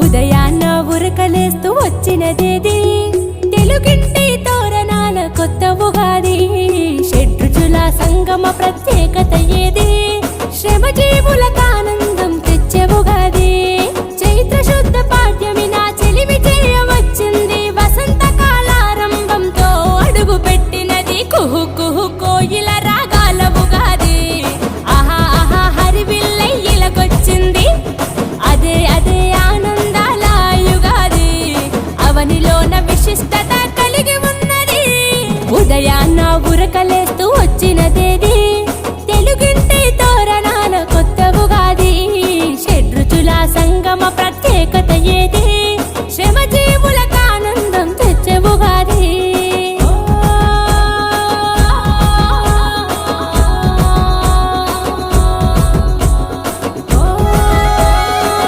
ఉదయాన్న ఉరకలేస్తూ వచ్చినదేది తెలుగింటి తోరణాల కొత్త ఉగాది షడ్రుచుల సంగమ ప్రత్యేకత ఏది శ్రమజీవులకు ఆనందం తెచ్చే ఉగాది చైత్ర శుద్ధ పాడ్యమి నా చెలిమి చేయవచ్చింది వసంత కాలారంభంతో అడుగు పెట్టినది కుహు కుహు కోయిల రాగాల ఉగాది ఆహా ఆహా హరివిల్లై ఇలకొచ్చింది అదే అదే ఆనందాల యుగాది అవనిలోన విశిష్టత కలిగి ఉన్నది ఉదయాన్న ఉరకలేస్తూ వచ్చినదేది తెలుగింటి తోరణాల కొత్త ఉగాది షడ్రుచుల సంగమ